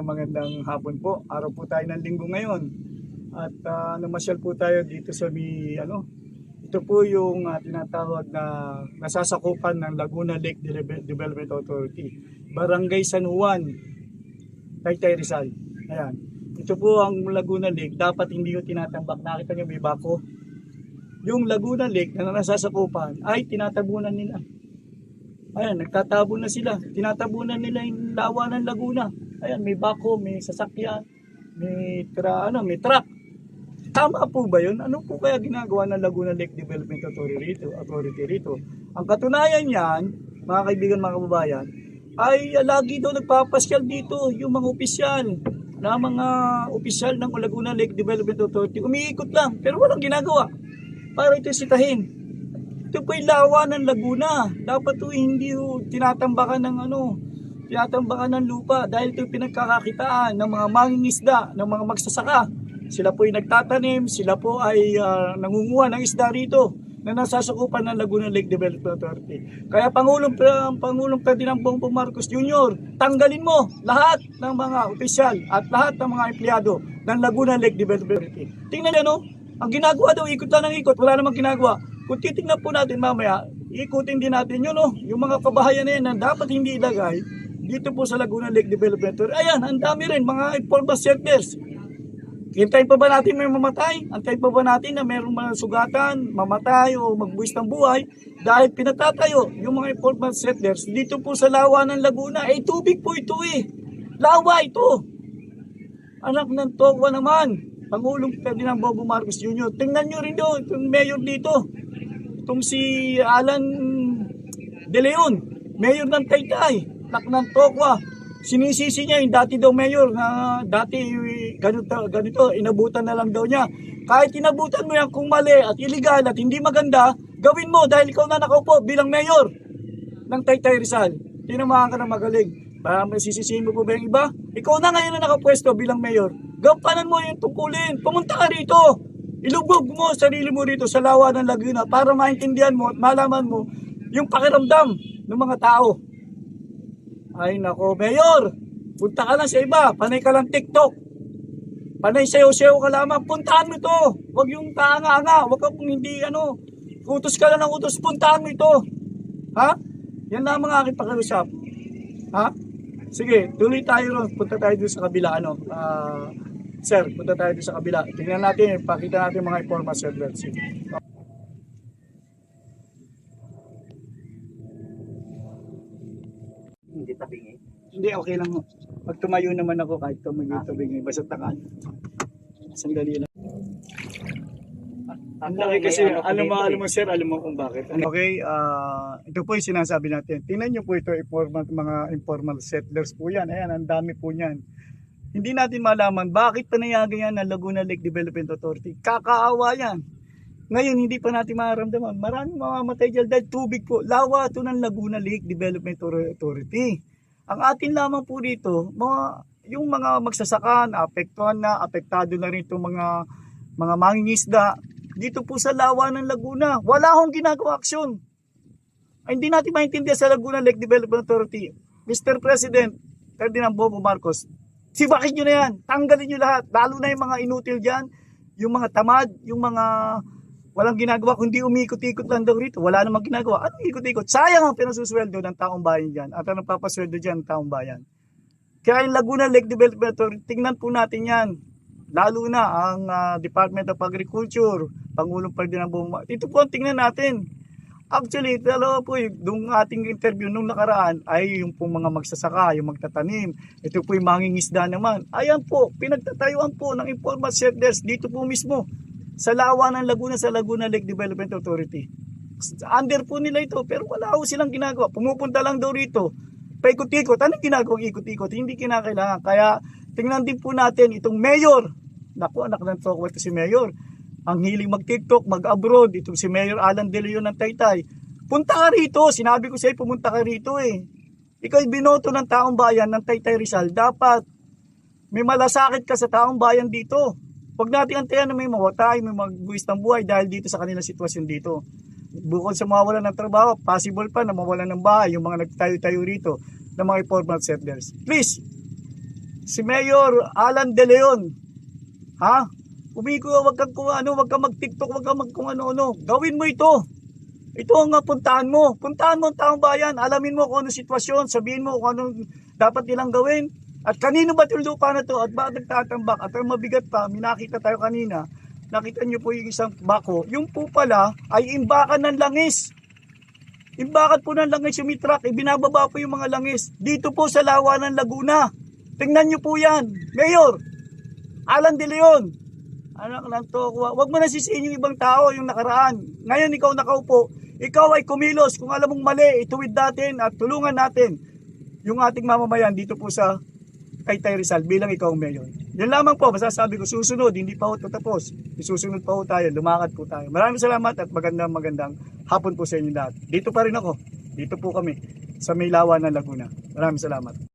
magandang hapon po. Araw po tayo ng linggo ngayon. At namasyal po tayo dito sa ito po yung tinatawag na nasasakupan ng Laguna Lake Development Authority. Barangay San Juan, Taytay Rizal. Ayan. Ito po ang Laguna Lake. Dapat hindi yung tinatambak. Nakita nyo may bako. Yung Laguna Lake na nasasakupan ay tinatabunan nila. Ayan, nagtatabo na sila. Tinatabunan nila yung lawa ng Laguna. Ayan, may bako, may sasakyan, may truck. Tama po ba yun? Ano po kaya ginagawa ng Laguna Lake Development Authority rito? Ang katunayan niyan, mga kaibigan, mga kababayan, ay lagi daw nagpapasyal dito yung mga opisyal na mga opisyal ng Laguna Lake Development Authority. Umiikot lang, pero walang ginagawa para ito sitahin. Ito po yung lawa ng Laguna. Dapat po hindi tinatambakan ng lupa dahil ito pinagkakakitaan ng mga mangingisda, ng mga magsasaka. Sila po ay nagtatanim, sila po ay nangunguha ng isda rito na nasasakupan ng Laguna Lake Development Authority. Kaya Pangulong Ferdinand Bongbong Marcos Jr., tanggalin mo lahat ng mga opisyal at lahat ng mga empleyado ng Laguna Lake Development Authority. Tingnan niyo, ang ginagawa daw, ikot lang ng ikot, wala namang ginagawa. Kung titignan po natin mamaya, ikutin din natin yun, yung mga kabahayan na yan na dapat hindi ilagay dito po sa Laguna Lake Development Authority. Ayan, ang dami rin, mga informal settlers. Hintayin pa ba natin may mamatay? Antayin pa ba natin na mayroong mga sugatan, mamatay o magbuwis ng buhay dahil pinatatayo yung mga informal settlers dito po sa lawa ng Laguna? Tubig po ito Lawa ito. Anak ng Tokwa naman. Pangulong Ferdinand Bongbong Marcos Jr. Tingnan nyo rin doon, itong mayor dito. Itong si Alan De Leon, mayor ng Taytay, anak ng Tokwa. Sinisisi niya yung dati daw mayor na dati ganito, inabutan na lang daw niya. Kahit inabutan mo yan kung mali at illegal at hindi maganda, gawin mo dahil ikaw na nakaupo bilang mayor ng Taytay Rizal. Tinamahan ka na magaling. Masisisihin mo po ba yung iba? Ikaw na ngayon na nakapwesto bilang mayor. Gampanan mo yung tungkulin. Pumunta ka rito. Ilubog mo sarili mo rito sa lawa ng Laguna para maintindihan mo at malaman mo yung pakiramdam ng mga tao. Ay nako, mayor, punta ka lang sa iba. Panay ka lang TikTok. Panay sayo-sayo ka lamang. Puntahan mo ito. Huwag yung taanga-anga. Huwag kang hindi utos ka lang ng utos. Puntahan mo ito. Ha? Yan lang mga aking pakiusap. Ha? Sige, tuloy tayo ron. Punta tayo doon sa kabila. Sir, punta tayo doon sa kabila. Tingnan natin, pakita natin mga informal settlers. Hindi tabingi. Hindi, okay lang. Pag tumayo naman ako, kahit tumagay-tabingi. Basta takaan. Sandali lang. Ang laki kasi, alam mo sir, alam mo kung bakit. Okay, ito po yung sinasabi natin. Tingnan nyo po ito, mga informal settlers po yan. Ayan, ang dami po yan. Hindi natin malaman bakit panayagan yan ng Laguna Lake Development Authority. Kakaawa yan. Ngayon, hindi pa natin mararamdaman. Maraming mamamatay dyan dahil tubig po. Lawa ito ng Laguna Lake Development Authority. Ang atin lamang po dito, yung mga magsasakan, apektado na rin itong mga mangingisda. Dito po sa lawa ng Laguna, wala akong ginagawa aksyon. Ay, hindi natin maintindihan sa Laguna Lake Development Authority. Mr. President, Ferdinand Bongbong Marcos, sibakin nyo na yan, tanggalin nyo lahat, lalo na yung mga inutil dyan, yung mga tamad, yung mga walang ginagawa, kundi umikot-ikot lang daw rito, wala namang ginagawa. Ano ikot-ikot? Sayang ang pinasusweldo ng taong bayan dyan, at ang papasweldo dyan ng taong bayan. Kaya yung Laguna Lake Development Authority, tingnan po natin yan. Lalo na ang Department of Agriculture, Pangulong Ferdinand Bongbong. Ito po ang tingnan natin. Actually, dalawa po yung ating interview nung nakaraan ay yung pong mga magsasaka, yung magtatanim. Ito po yung mangingisda naman. Ayan po, pinagtatayuan po ng informal settlers dito po mismo sa lawa ng Laguna, sa Laguna Lake Development Authority. Under po nila ito, pero wala po silang ginagawa. Pumupunta lang daw rito, paikot-ikot. Anong ginagawang ikot-ikot? Hindi kinakailangan. Kaya tingnan din po natin itong mayor. Naku, anak ng Tokwa ito si Mayor. Ang hiling mag-TikTok, mag-abroad. Itong si Mayor Alan De Leon ng Taytay. Punta ka rito. Sinabi ko sa'yo, pumunta ka rito Ikaw binoto ng taong bayan ng Taytay Rizal. Dapat may malasakit ka sa taong bayan dito. Huwag natin antayan na may mawatay, may magbuwis ng buhay dahil dito sa kanilang sitwasyon dito. Bukod sa mawalan ng trabaho, possible pa na mawalan ng bahay yung mga nagtayo-tayo rito ng mga informal settlers. Please, si Mayor Alan De Leon. Ha? Wag kang kung ano, wag kang mag-TikTok, wag kang kung ano-ano. Gawin mo ito. Ito ang puntahan mo. Puntahan mo ang taong bayan. Alamin mo kung anong sitwasyon. Sabihin mo kung anong dapat nilang gawin. At kanino ba itong lupa na to? At bakit nagtatambak? At ang mabigat pa, minakita tayo kanina. Nakita nyo po yung isang bako. Yung po pala ay imbakan ng langis. Imbakan po ng langis yung mitrak. Ibinababa po yung mga langis. Dito po sa Lawa ng Laguna. Tingnan nyo po yan. Mayor Alan De Leon. Anak lang to. Huwag mo nasisiin yung ibang tao, yung nakaraan. Ngayon ikaw nakaupo. Ikaw ay kumilos. Kung alam mong mali, ituwid natin at tulungan natin yung ating mamamayan dito po sa Taytay Rizal bilang ikaw ang mayor. Yan lamang po, masasabi ko, susunod, hindi pa ho tapos. Susunod pa ho tayo, lumakad po tayo. Maraming salamat at magandang hapon po sa inyo lahat. Dito pa rin ako. Dito po kami sa Maylawa ng Laguna. Maraming salamat.